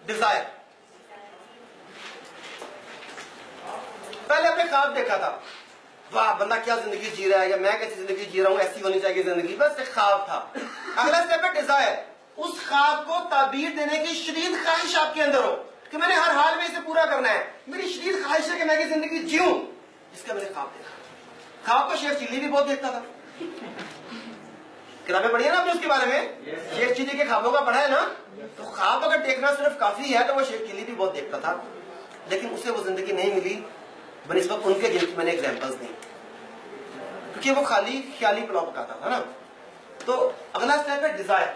Dzire. पहले अपने ख्वाब देखा था, वाह बंदा क्या जिंदगी जी रहा है, या मैं कैसी जिंदगी जी रहा हूं, ऐसी होनी चाहिए जिंदगी, बस एक ख्वाब था। अगला स्टेप है डिजायर। उस ख्वाब को ताबीर देने की शदीद ख्वाहिश आपके अंदर हो कि मैंने हर हाल में इसे पूरा करना है, मेरी शदीद ख्वाहिश है कि मैं जिंदगी जीऊं, इसका मैंने ख्वाब देखा। ख्वाब तो शेख चिल्ली भी बहुत देखता था, किताबें पढ़ी है ना आपने उसके बारे में, शेख चिल्ली के ख्वाबों का पढ़ा है ना। तो ख्वाब अगर देखना सिर्फ काफी है तो वो शेख चिल्ली भी बहुत देखता था, लेकिन उसे वो जिंदगी नहीं मिली बनिस्बत उनके जिनकी मैंने एग्जांपल्स दी, क्योंकि वो खाली ख्याली पुलाव पकाता था ना। तो अगला स्टेप है डिजायर।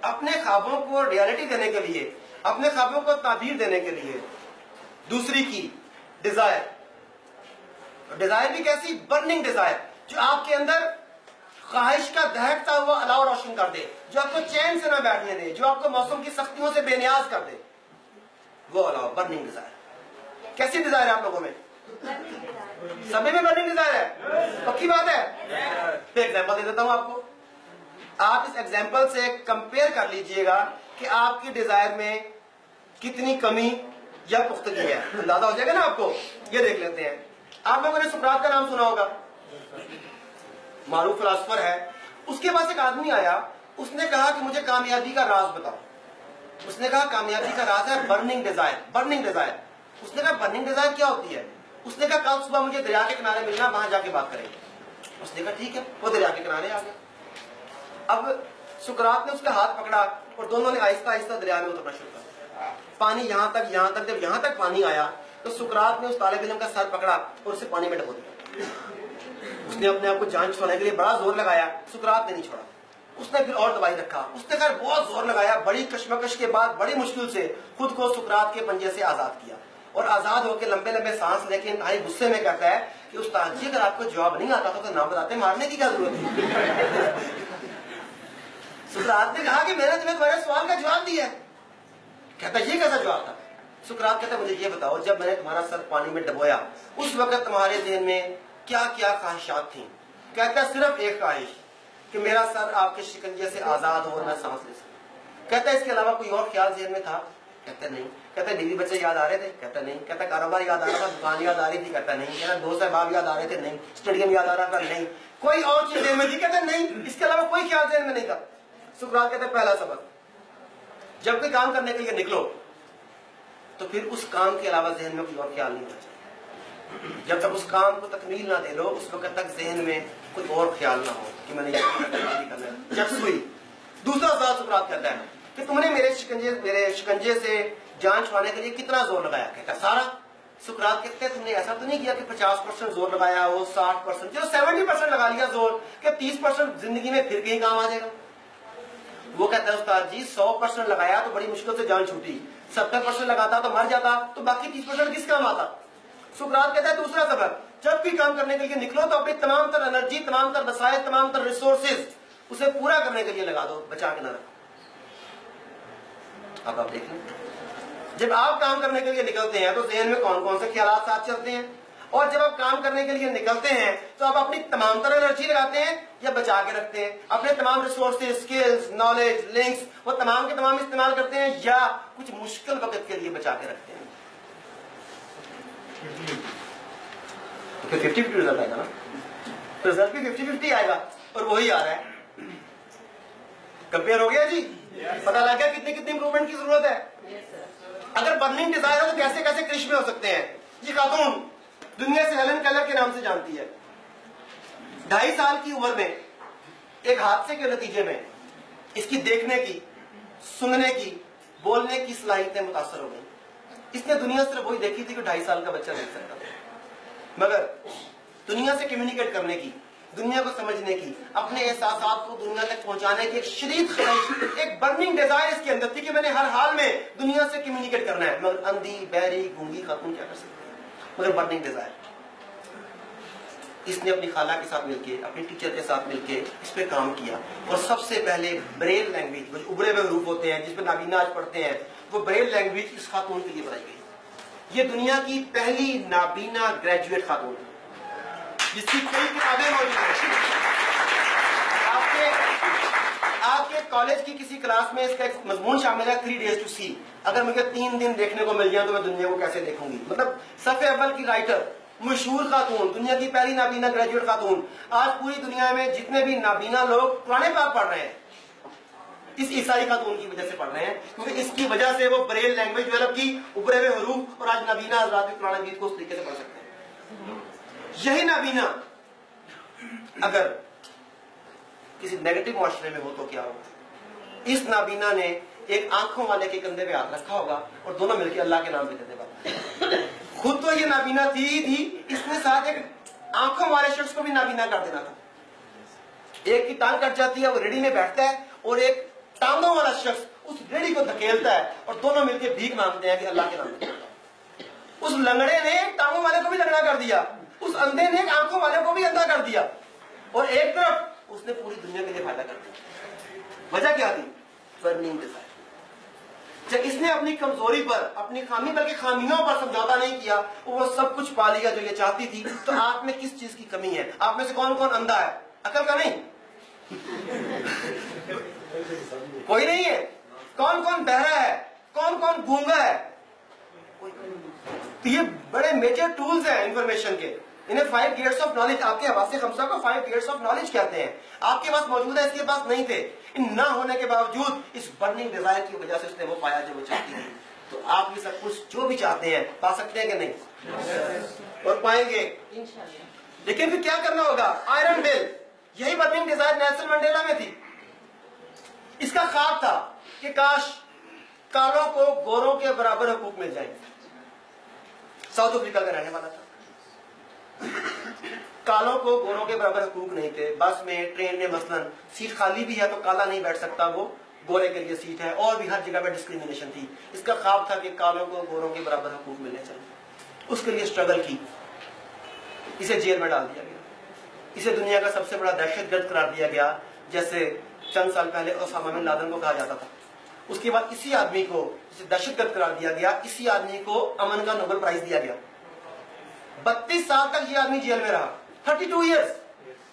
अपने ख्वाबों को रियलिटी देने के लिए, अपने ख्वाबों को ताबीर देने के लिए दूसरी की डिजायर। डिजायर भी कैसी, बर्निंग डिजायर, जो आपके अंदर ख्वाहिश का दहकता हुआ अलाव रोशन कर दे, जो आपको चैन से ना बैठने दे, जो आपको मौसम की सख्तियों से बेनियाज कर दे, वो अलाव, बर्निंग डिजायर। कैसी डिजायर है आप लोगों में? सभी में बर्निंग डिजायर है, पक्की बात है। फिर एग्जांपल दे देता हूं आपको, आप इस एग्जांपल से कंपेयर कर लीजिएगा कि आपकी डिजायर में कितनी कमी या पुख्तगी है, अंदाजा हो जाएगा ना आपको। ये देख लेते हैं। आप लोगों ने सुकरात का नाम सुना होगा, मारूफ फिलासफर है। उसके पास एक आदमी आया, उसने कहा कि मुझे कामयाबी का राज बताओ। उसने कहा कामयाबी का राज है बर्निंग डिजायर, बर्निंग डिजायर। उसने कहा बर्निंग डिजायर क्या होती है? उसने कहा कल सुबह मुझे दरिया के किनारे मिलना, वहां जाके बात करेंगे। उसने कहा ठीक है, वो दरिया के किनारे आ गया। अब सुकरात ने उसका हाथ पकड़ा और दोनों ने आहिस्ता आहिस्ता दरिया में उतरना शुरू कर। पानी यहां तक, जब यहां तक पानी आया तो सुकरात ने उस तालिब इल्म का सर पकड़ा और उसे पानी में डबो दिया। उसने अपने आप को जान छुड़ाने के लिए बड़ा जोर लगाया, सुकरात ने नहीं छोड़ा। उसने फिर और दबाई रखा, उसने खैर बहुत जोर लगाया, बड़ी कश्मकश के बाद बड़ी मुश्किल से खुद को सुकरात के पंजे से आजाद किया, और आजाद होकर लंबे लंबे सांस लेके इंतहाई गुस्से में कहता है कि उस्ताद जी अगर आपको जवाब नहीं आता तो ना बताते, मारने की क्या जरूरत है? सुकरात ने कहा कि मैंने तुम्हें तुम्हारे सवाल का जवाब दिया। कहता ये कैसा जवाब था? सुकरात कहता मुझे ये बताओ, जब मैंने तुम्हारा सर पानी में डबोया उस वक्त तुम्हारे ज़हन में क्या क्या ख्वाहिशात थी? कहता सिर्फ एक ख्वाहिश कि मेरा सर आपके शिकंजे से आजाद हो और मैं सांस ले सकूं। कहता इसके अलावा कोई और ख्याल ज़हन में था? कहता नहीं। कहता बीवी बच्चे याद आ रहे थे? कहता नहीं। कहता कारोबार याद आ रहा था, दुकान याद आ रही थी? कहता नहीं। कहता दोस्त अहबाब याद आ रहे थे? नहीं। स्टेडियम याद आ रहा था? नहीं। कोई और चीज ज़हन में थी? कहता नहीं। इसके अलावा कोई ख्याल ज़हन में नहीं था। सुकरात कहता पहला सबक, जब कोई काम करने के लिए निकलो तो फिर उस काम के अलावा ज़हन में कोई और ख्याल नहीं होना चाहिए। जब तक उस काम को तकमील ना दे लो उस वक्त तक ज़हन में कोई और ख्याल ना हो कि मैंने ये करना है। जब सुई दूसरा सवाल सुकरात कहता है कि तुमने मेरे शिकंजे से जान छुड़ाने के लिए कितना जोर लगाया? कहता सारा। सुकरात कहते हैं तुमने ऐसा तो नहीं किया कि 50% जोर लगाया हो, 60%, चलो 70% लगा लिया जोर, कि 30% जिंदगी में फिर कहीं काम आ जाएगा? वो कहता है उस्ताद जी 100% लगाया तो बड़ी मुश्किल से जान छूटी, 70% लगाता तो मर जाता, तो बाकी 30% किस काम आता? सुकरात कहता है दूसरा सबक, जब भी काम करने के लिए निकलो तो अपनी तमाम तर एनर्जी, तमाम तर वसाइल, तमाम तर रिसोर्सेज उसे पूरा करने के लिए लगा दो, बचा के ना रखो। अब आप देख लें, जब आप काम करने के लिए निकलते हैं तो ज़हन में कौन कौन से ख्यालात साथ चलते हैं, और जब आप काम करने के लिए निकलते हैं तो आप अपनी तमाम तरह एनर्जी लगाते हैं या बचा के रखते हैं? अपने तमाम रिसोर्सेज, स्किल्स, नॉलेज, लिंक्स वो तमाम के तमाम इस्तेमाल करते हैं या कुछ मुश्किल वक्त के लिए बचा के रखते हैं? तो फिर 50-50 रिजल्ट आएगा ना, रिजल्ट भी 50-50 आएगा, और वही आ रहा है। कंपेयर हो गया जी? पता लग गया कितनी कितनी इंप्रूवमेंट की जरूरत है। अगर बर्निंग डिजायर हो तो कैसे कैसे क्रिश्मे हो सकते हैं। ये खातून दुनिया से हेलन केलर के नाम से जानती है। 2.5 साल की उम्र में एक हादसे के नतीजे में इसकी देखने की, सुनने की, बोलने की सलाहियतें मुतासर हो गई। इसने दुनिया सिर्फ वही देखी थी कि 2.5 साल का बच्चा देख सकता था, मगर दुनिया से कम्युनिकेट करने की, दुनिया को समझने की, अपने एहसासात को दुनिया तक पहुंचाने की एक शदीद ख्वाहिश, एक बर्निंग डिजायर इसके अंदर थी कि मैंने हर हाल में दुनिया से कम्युनिकेट करना है। मगर अंधी, बहरी, गूंगी खातून क्या कर सकती है? मगर बर्निंग डिजायर। इसने अपनी खाला के साथ मिलके, अपने टीचर के साथ मिलके इस पे काम किया, और सबसे पहले ब्रेल लैंग्वेज, जो उभरे हुए हरूफ होते हैं जिसपे नाबीना आज पढ़ते हैं, वो ब्रेल लैंग्वेज इस खातून के लिए बनाई गई। ये दुनिया की पहली नाबीना ग्रेजुएट खातून है जिसकी कई किताबें मौजूद हैं। आपके कॉलेज की किसी क्लास में इसका एक मजमून शामिल है 3 days to see। अगर मुझे 3 दिन देखने को मिल जाए तो मैं दुनिया को कैसे देखूंगी। मतलब सफ़े अव्वल की राइटर, मशहूर खातून, दुनिया की पहली नाबीना ग्रेजुएट खातून। आज पूरी दुनिया में जितने भी नाबीना लोग कुरान पाक पढ़ रहे हैं, इस ईसाई खातून की वजह से पढ़ रहे हैं, क्योंकि इसकी वजह से वो ब्रेल लैंग्वेज डेवलप की, उभरे हुए हरूफ, और आज नाबीना हज़रात भी कुरान मजीद को उस तरीके से पढ़ सकते हैं। यही नाबीना अगर किसी नेगेटिव माशरे में हो तो क्या होगा। इस नाबीना ने एक आंखों वाले के कंधे पे हाथ रखा होगा और दोनों मिलकर अल्लाह के नाम पे कहते हैं। खुद तो ये नाबीना थी, इसने साथ एक आंखों वाले शख्स को भी नाबीना कर देना था। एक की टांग कट जाती है, वो रेडी में बैठता है, और एक टांगों वाला शख्स उस रेडी को धकेलता है, और दोनों मिलकर भीख मांगते हैं कि अल्लाह के नाम पे। उस लंगड़े ने टांगों वाले को भी लंगड़ा कर दिया, उस अंधे ने आंखों वाले को भी अंधा कर दिया, और एक तरफ उसने पूरी दुनिया के लिए फायदा कर दिया। वजह क्या थी? Burning desire. जब इसने अपनी कमजोरी पर, अपनी खामी बल्कि खामियों पर समझौता नहीं किया, वो सब कुछ पा लिया जो ये चाहती थी। तो आप में किस चीज की कमी है? आप में से कौन कौन अंधा है? अकल का नहीं? कोई नहीं है। कौन कौन बहरा है? कौन कौन गूंगा है? तो ये बड़े मेजर टूल्स हैं इंफॉर्मेशन के। इन्हें 5 गेट्स ऑफ नॉलेज, आपके हवासे खमसा को 5 गेट्स ऑफ नॉलेज कहते हैं। आपके पास मौजूद है, इसके पास नहीं थे। इन ना होने के बावजूद इस बर्निंग डिजायर की वजह से उसने वो पाया जो वो चाहती थी। तो आप ये सब कुछ जो भी चाहते हैं पा सकते हैं कि नहीं? और पाएंगे। लेकिन फिर क्या करना होगा? Iron will. यही बर्निंग डिजायर नेल्सन मंडेला में थी। इसका ख्वाब था कि काश कालों को गोरों के बराबर हकूक मिल जाए। साउथ अफ्रीका का रहने वाला था। कालों को गोरों के बराबर हकूक नहीं थे। बस में, ट्रेन में मसलन सीट खाली भी है तो काला नहीं बैठ सकता, वो गोरे के लिए सीट है, और भी हर जगह पर डिस्क्रिमिनेशन थी। इसका ख्वाब था कि कालों को गोरों के बराबर हकूक मिलने चाहिए। उसके लिए स्ट्रगल की। इसे जेल में डाल दिया गया। इसे दुनिया का सबसे बड़ा दहशतगर्द करार दिया गया, जैसे चंद साल पहले ओसामा बिन लादेन को कहा जाता था। उसके बाद इसी आदमी को दहशतगर्द करार दिया गया। इसी आदमी को अमन का नोबेल प्राइज दिया गया। 32 साल तक ये आदमी जेल में रहा। 32 ईयर्स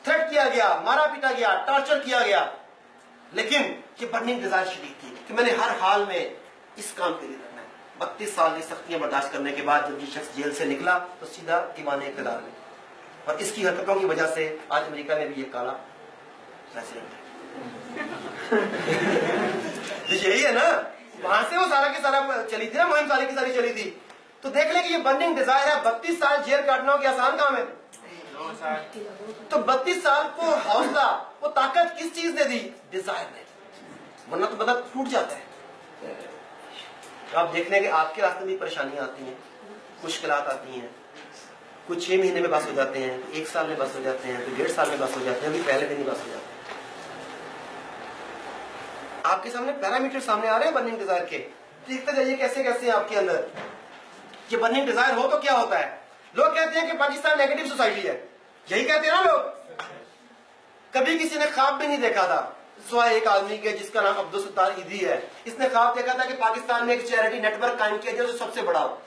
थ्रेट किया गया, मारा पीटा गया, टॉर्चर किया गया, लेकिन ये बर्निंग डिजायर शदीद थी कि मैंने हर हाल में इस काम के लिए करना है। 32 साल की सख्तियां बर्दाश्त करने के बाद जब ये शख्स जेल से निकला तो सीधा ईमान इक़्तिदार में, और इसकी हरकतों की वजह से आज अमेरिका में भी ये काला प्रेसिडेंट है। यही है ना, वहां से वो सारा की सारा चली थी ना, मुहिम सारी की सारी चली थी। तो देख ले कि ये बर्निंग डिजायर है। 32 साल जेल काटना हो क्या आसान काम है? तो 32 साल को हौसला, वो ताकत किस चीज ने दी? डिजायर ने। वरना तो बंदा टूट जाता है। तो आप देख लें कि आपके रास्ते में परेशानियां आती हैं, मुश्किलात आती हैं। कुछ 6 महीने में बस हो जाते हैं, 1 साल में बस हो जाते हैं, तो 1.5 साल में बस हो जाते हैं, अभी पहले दिन ही बस हो जाते हैं। आपके सामने पैरामीटर सामने आ रहे हैं बर्निंग डिजायर के। देखते जाइए कैसे कैसे आपके अंदर ये बर्निंग डिजायर हो तो क्या होता है। लोग कहते हैं कि पाकिस्तान नेगेटिव सोसाइटी है, यही कहते हैं ना लोग। कभी किसी ने ख्वाब भी नहीं देखा था, सिवाय एक आदमी के जिसका नाम अब्दुल सत्तार ईदी है। इसने ख्वाब देखा था कि पाकिस्तान में एक चैरिटी नेटवर्क कायम किया जाए जो सबसे बड़ा हो।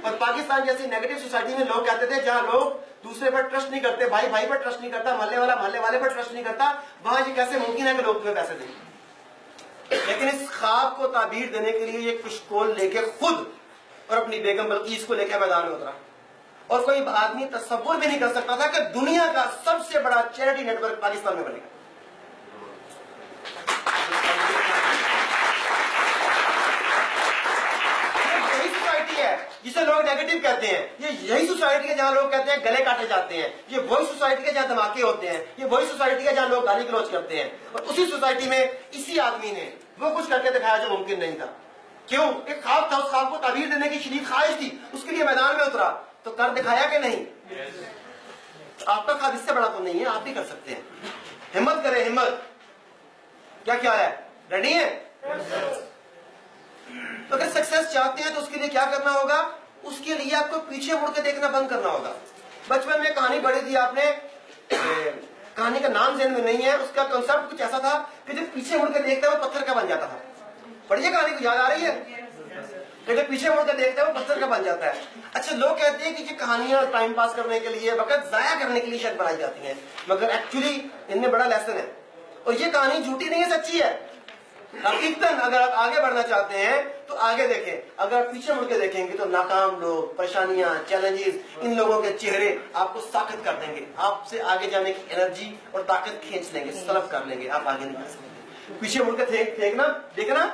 और पाकिस्तान जैसी नेगेटिव सोसाइटी में लोग कहते थे जहां लोग दूसरे पर ट्रस्ट नहीं करते, भाई भाई पर ट्रस्ट नहीं करता, मोहल्ले वाला मोहल्ले वाले पर ट्रस्ट नहीं करता, वहां ये कैसे मुमकिन है कि लोग तुम्हें पैसे दें। लेकिन इस ख्वाब को ताबीर देने के लिए ये कुशकोल लेके खुद और अपनी बेगम बल्कीस को लेकर मैदान में उतरा। और कोई आदमी तस्वुर भी नहीं कर सकता था कि दुनिया का सबसे बड़ा चैरिटी नेटवर्क पाकिस्तान में बनेगा। यही सोसाइटी है जिसे लोग नेगेटिव कहते हैं। ये यही सोसाइटी है जहां लोग कहते हैं गले काटे जाते हैं। ये वही सोसाइटी है जहां धमाके होते हैं। ये वही सोसाइटी है जहां लोग गाली गलौज करते हैं। और उसी सोसाइटी में इसी आदमी ने वो कुछ करके दिखाया जो मुमकिन नहीं था। क्यों? एक ख्वाब था, उस ख्वाब को ताबीर देने की शदीद ख्वाहिश थी, उसके लिए मैदान में उतरा। तो कर दिखाया कि नहीं? तो आपका ख्वाब इससे बड़ा तो नहीं है, आप भी कर सकते हैं। हिम्मत करें, हिम्मत। क्या क्या है? रेडी है? तो अगर सक्सेस चाहते हैं तो उसके लिए क्या करना होगा? उसके लिए आपको पीछे मुड़ के देखना बंद करना होगा। बचपन में कहानी पढ़ी थी आपने, कहानी का नाम ज़हन में नहीं है, उसका कॉन्सेप्ट कुछ ऐसा था कि जब पीछे मुड़ के देखता है वो पत्थर का बन जाता था। पढ़िए कहानी को, याद आ रही है? लेकिन पीछे मुड़ के देखता है वो पत्थर का बन जाता है। अच्छा, लोग कहते हैं कि ये कहानियां टाइम पास करने के लिए, वक्त जाया करने के लिए शायद बनाई जाती हैं, मगर एक्चुअली इनमें बड़ा लेसन है। और ये कहानी झूठी नहीं है, सच्ची है। हकीकतन अगर आप आगे बढ़ना चाहते हैं तो आगे देखें, अगर आप पीछे मुड़ के देखेंगे तो नाकाम लोग, परेशानियां, चैलेंजेस, इन लोगों के चेहरे आपको साबित कर देंगे, आपसे आगे जाने की एनर्जी और ताकत खींच लेंगे, सलब कर लेंगे, आप आगे नहीं जा सकते। पीछे मुड़ के देखना देखना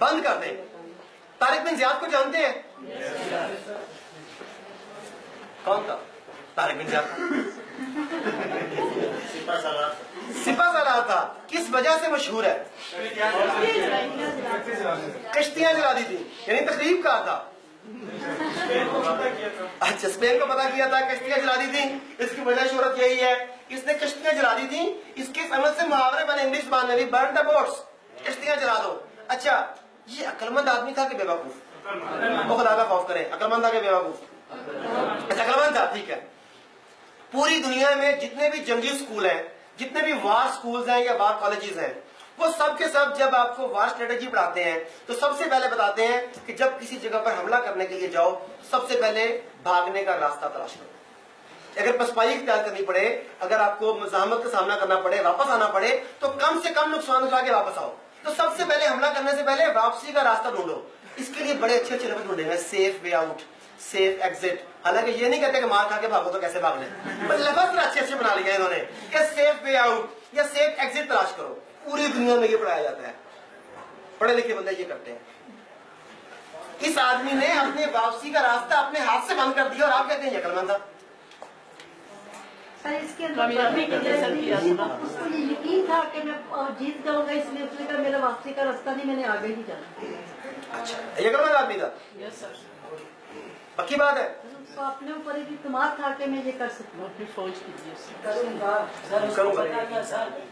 बंद कर दें। तारिक बिन ज़ियाद को जानते हैं? कौन था तारिक बिन ज़ियाद? सिपा सालार था। किस वजह से मशहूर है? कश्तियां जला दी थी, यानी तकरीब कहा था। अच्छा, स्पेन को पता किया था, कश्तियां जला दी थी, इसकी वजह शोहरत यही है, इसने कश्तियां जला दी थी। इसके समझ से मुहावरे बने इंग्लिश जबान में भी, बर्न द बोट्स, कश्तियां जला दो। अच्छा, ये अक्लमंद आदमी था कि बेवकूफ? वो खुदा का खौफ करें, अक्लमंद था कि बेवकूफ? अच्छा, अक्लमंद था, ठीक है। पूरी दुनिया में जितने भी जंगी स्कूल हैं, जितने भी वार स्कूल्स हैं या वार कॉलेजेस हैं, वो सब के सब जब आपको वार स्ट्रेटेजी पढ़ाते हैं तो सबसे पहले बताते हैं कि जब किसी जगह पर हमला करने के लिए जाओ, सबसे पहले भागने का रास्ता तलाश करो। अगर पसपाई इख्तियार करनी पड़े, अगर आपको मुज़ाहमत का सामना करना पड़े, वापस आना पड़े, तो कम से कम नुकसान उठा के वापस आओ। तो सबसे पहले हमला करने से पहले वापसी का रास्ता ढूंढो। इसके लिए बड़े अच्छे अच्छे लफ्ज़ ढूंढे हैं, safe way out, safe exit. हालांकि ये नहीं कहते कि मार खा के भागो तो कैसे भाग लें, पर लफ्ज़ अच्छे अच्छे बना लिया इन्होंने कि सेफ वे आउट या सेफ एग्जिट तलाश करो। पूरी दुनिया में ये पढ़ाया जाता है, पढ़े लिखे बंदे ये करते हैं। इस आदमी ने अपने वापसी का रास्ता अपने हाथ से बंद कर दिया और आप कहते हैं ये अक्लमंद था। इसके अंदर उसको ये यकीन था कि मैं जीत जाऊंगा, इसलिए उसने कहा मेरा वापसी का रास्ता नहीं, मैंने आगे ही जाना। अच्छा, ये अक्लमंद आदमी था? Yes sir. पक्की बात है? उसको अपने ऊपर ही इत्मीनान था कि मैं ये कर सकता हूँ। अपनी फौज कीजिए करूंगा।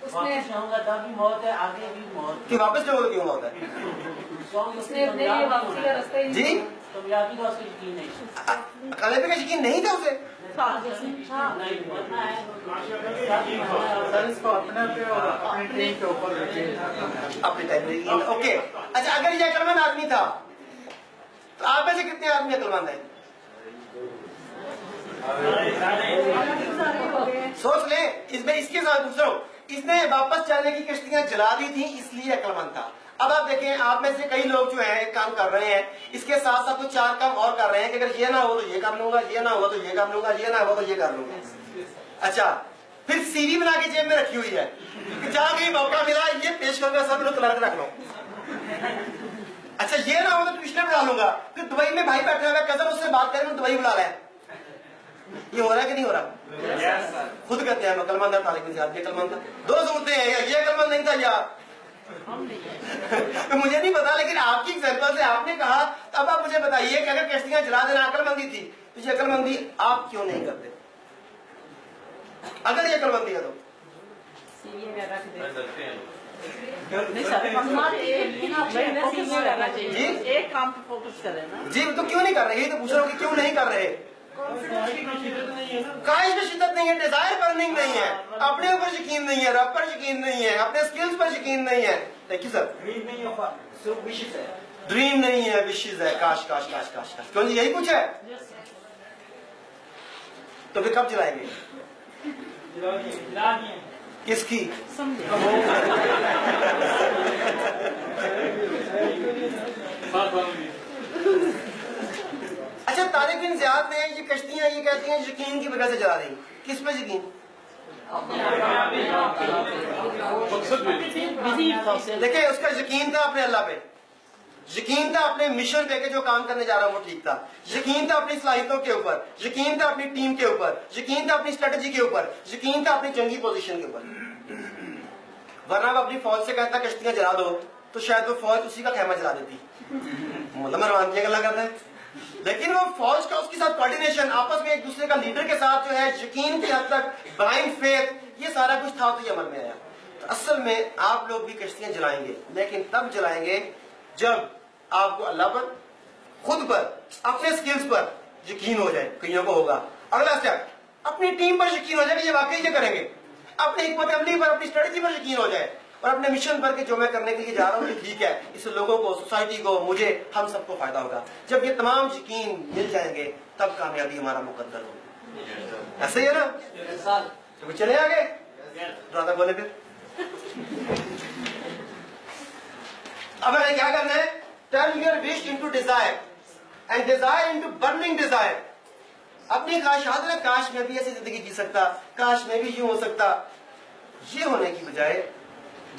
उसने जाऊंगा तभी मौत है, आगे भी मौत कि वापस जाओगे क्यों होता है? उसने अपने वापसी का रास्ता ही जी, कामयाबी का उसको यकीन नहीं, कामयाबी का यकीन नहीं था उसे। नहीं मरना है इसको अपने पे और अपनी टीम के ऊपर अपने टाइम। ओके, अच्छा, अगर ये अक्लमंद आदमी था तो आप में से कितने आदमी अक्लमंद हैं? सोच ले, इसमें इसके साथ दूसरा, इसने वापस जाने की कश्तियां जला दी थी इसलिए अक्लमंद था। अब आप देखें, आप में से कई लोग जो है एक काम कर रहे हैं, इसके साथ साथ कुछ 4 काम और कर रहे हैं कि अगर ये ना हो तो ये कर लूंगा, ये ना हो तो ये कर लूंगा, ये ना हो तो ये कर लूंगा। अच्छा, फिर सीवी बना के जेब में रखी हुई है कि जहां कहीं मौका मिला ये पेश करूंगा, सब लोग तुला रख लो। अच्छा, ये ना हो तो ट्यूशन पढ़ा लूंगा, फिर दुबई में भाई बैठे हुए कजन उससे बात करें, दुबई बुला रहे हैं। ये हो रहा है कि नहीं हो रहा? खुद कहते हैं अक्लमंद है, तारिक बिन ज़ियाद अक्लमंद था। 2 सूरतें हैं, ये अक्लमंद नहीं था यार। तो मुझे नहीं पता, लेकिन आपकी एग्जांपल से आपने कहा, अब आप मुझे बताइए कि अगर कश्तियां जला देना अक्लमंदी थी तो ये अक्लमंदी आप क्यों नहीं करते? अगर ये अक्लमंदी है तो एक काम पे फोकस करें ना जी, तो क्यों नहीं कर रहे? यही तो पूछ रहा हूँ कि क्यों नहीं कर रहे? काइश में शिद्दत नहीं है, डिजायर बर्निंग नहीं है, अपने ऊपर यकीन नहीं है, रब पर यकीन नहीं है, अपने स्किल्स पर यकीन नहीं है। Thank you sir. ड्रीम नहीं है, विशेस है, काश काश काश काश काश। क्यों जी, यही कुछ है? तो फिर कब जलाएंगे? किसकी? अच्छा, तारिक बिन ज़ियाद ने ये कश्तियां ये कहती हैं यकीन की वजह से जला दी। किस पे यकीन? देखिए, उसका यकीन था अपने अल्लाह पे, यकीन था अपने मिशन पे कि जो काम करने जा रहा हूं वो ठीक था, यकीन था अपनी सलाहियतों के ऊपर, यकीन था अपनी टीम के ऊपर, यकीन था अपनी स्ट्रेटजी के ऊपर, यकीन था अपनी जंगी पोजीशन के ऊपर। वरना वो अपनी फौज से कहता कश्तियां जला दो तो शायद वो फौज उसी का खेमा जला देती। मरवान की गल्ला करता है, लेकिन वो फौज का उसके साथ कोऑर्डिनेशन, आपस में एक दूसरे का लीडर के साथ जो है यकीन की हद तक, ब्लाइंड फेथ, ये सारा कुछ था तो ये अमल में आया। तो असल में आप लोग भी कश्तियां जलाएंगे, लेकिन तब जलाएंगे जब आपको अल्लाह पर, खुद पर, अपने स्किल्स पर यकीन हो जाए। कईयों को होगा। अगला स्टेप, अपनी टीम पर यकीन हो जाए कि ये वाकई ये करेंगे, अपनी हिकमत अमली पर, अपनी स्ट्रेटजी पर यकीन हो जाए, और अपने मिशन पर कि जो मैं करने के लिए जा रहा हूँ ये ठीक है, इससे लोगों को, सोसाइटी को, मुझे, हम सबको फायदा होगा। जब ये तमाम यकीन मिल जाएंगे तब कामयाबी हमारा मुकद्दर होगी। ऐसे ही है ना? तो चले आगे, ज्यादा बोले फिर। अब हमें क्या करना है? Turn your wish into desire and desire into burning desire. अपनी ख्वाहिशात में, काश मैं भी ऐसी जिंदगी जी सकता, काश मैं भी यूं हो सकता, ये होने की बजाय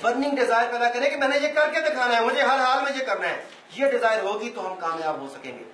बर्निंग डिजायर पैदा करें कि मैंने ये करके दिखाना है, मुझे हर हाल में ये करना है। ये डिजायर होगी तो हम कामयाब हो सकेंगे।